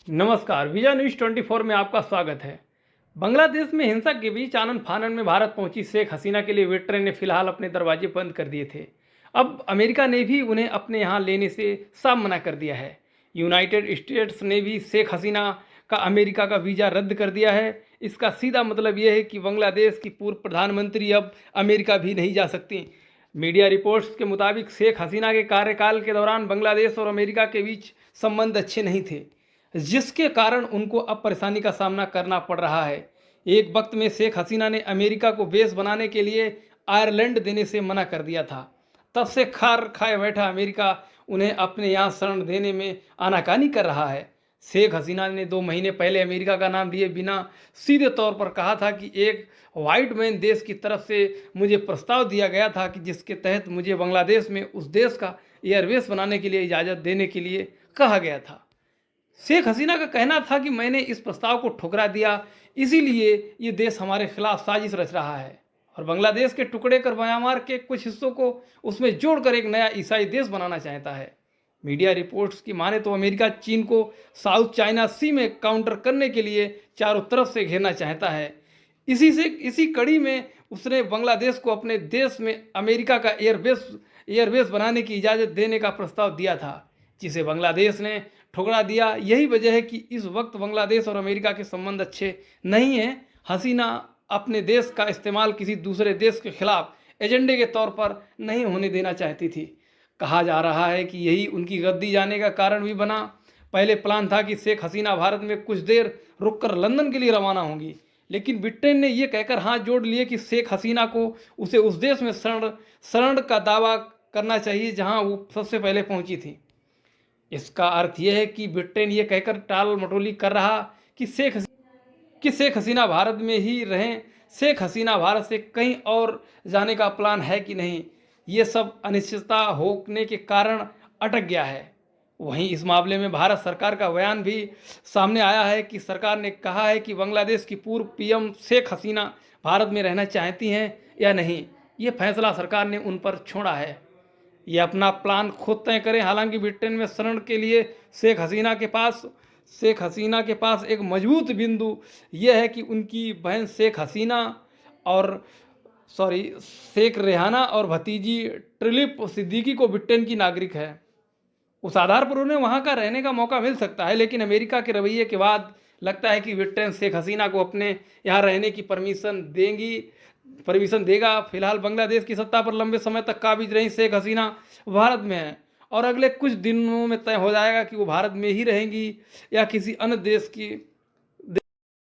नमस्कार, विजय न्यूज़ 24 में आपका स्वागत है। बांग्लादेश में हिंसा के बीच आनन फानन में भारत पहुंची शेख हसीना के लिए वेट ट्रेन ने फिलहाल अपने दरवाजे बंद कर दिए थे। अब अमेरिका ने भी उन्हें अपने यहां लेने से साफ मना कर दिया है। यूनाइटेड स्टेट्स ने भी शेख हसीना का अमेरिका का वीज़ा रद्द कर दिया है। इसका सीधा मतलब यह है कि बांग्लादेश की पूर्व प्रधानमंत्री अब अमेरिका भी नहीं जा सकती। मीडिया रिपोर्ट्स के मुताबिक शेख हसीना के कार्यकाल के दौरान बांग्लादेश और अमेरिका के बीच संबंध अच्छे नहीं थे, जिसके कारण उनको अब परेशानी का सामना करना पड़ रहा है। एक वक्त में शेख हसीना ने अमेरिका को बेस बनाने के लिए आयरलैंड देने से मना कर दिया था। तब से खार खाए बैठा अमेरिका उन्हें अपने यहाँ शरण देने में आनाकानी कर रहा है। शेख हसीना ने 2 महीने पहले अमेरिका का नाम लिए बिना सीधे तौर पर कहा था कि एक वाइट मैन देश की तरफ से मुझे प्रस्ताव दिया गया था कि जिसके तहत मुझे बांग्लादेश में उस देश का एयरबेस बनाने के लिए इजाज़त देने के लिए कहा गया था। शेख हसीना का कहना था कि मैंने इस प्रस्ताव को ठुकरा दिया, इसीलिए ये देश हमारे खिलाफ साजिश रच रहा है और बांग्लादेश के टुकड़े कर म्यांमार के कुछ हिस्सों को उसमें जोड़कर एक नया ईसाई देश बनाना चाहता है। मीडिया रिपोर्ट्स की माने तो अमेरिका चीन को साउथ चाइना सी में काउंटर करने के लिए चारों तरफ से घेरना चाहता है। इसी कड़ी में उसने बांग्लादेश को अपने देश में अमेरिका का एयरबेस बनाने की इजाज़त देने का प्रस्ताव दिया था, जिसे बांग्लादेश ने ठुकरा दिया। यही वजह है कि इस वक्त बांग्लादेश और अमेरिका के संबंध अच्छे नहीं हैं। हसीना अपने देश का इस्तेमाल किसी दूसरे देश के खिलाफ एजेंडे के तौर पर नहीं होने देना चाहती थी। कहा जा रहा है कि यही उनकी गद्दी जाने का कारण भी बना। पहले प्लान था कि शेख हसीना भारत में कुछ देर रुककर लंदन के लिए रवाना होंगी, लेकिन ब्रिटेन ने यह कहकर हाथ जोड़ लिए कि शेख हसीना को उसे उस देश में शरण का दावा करना चाहिए जहां वो सबसे पहले पहुंची थी। इसका अर्थ यह है कि ब्रिटेन ये कहकर टाल मटोली कर रहा कि शेख हसीना भारत में ही रहें। शेख हसीना भारत से कहीं और जाने का प्लान है कि नहीं, ये सब अनिश्चितता होने के कारण अटक गया है। वहीं इस मामले में भारत सरकार का बयान भी सामने आया है कि सरकार ने कहा है कि बांग्लादेश की पूर्व पीएम शेख हसीना भारत में रहना चाहती हैं या नहीं, ये फैसला सरकार ने उन पर छोड़ा है। ये अपना प्लान खुद तय करें। हालांकि ब्रिटेन में शरण के लिए शेख हसीना के पास एक मजबूत बिंदु यह है कि उनकी बहन शेख रेहाना और भतीजी ट्रिलिप सिद्दीकी को ब्रिटेन की नागरिक है। उस आधार पर उन्हें वहां का रहने का मौका मिल सकता है, लेकिन अमेरिका के रवैये के बाद लगता है कि ब्रिटेन शेख हसीना को अपने यहाँ रहने की परमिशन देगा। फिलहाल बांग्लादेश की सत्ता पर लंबे समय तक काबिज रही शेख हसीना भारत में है और अगले कुछ दिनों में तय हो जाएगा कि वो भारत में ही रहेंगी या किसी अन्य देश की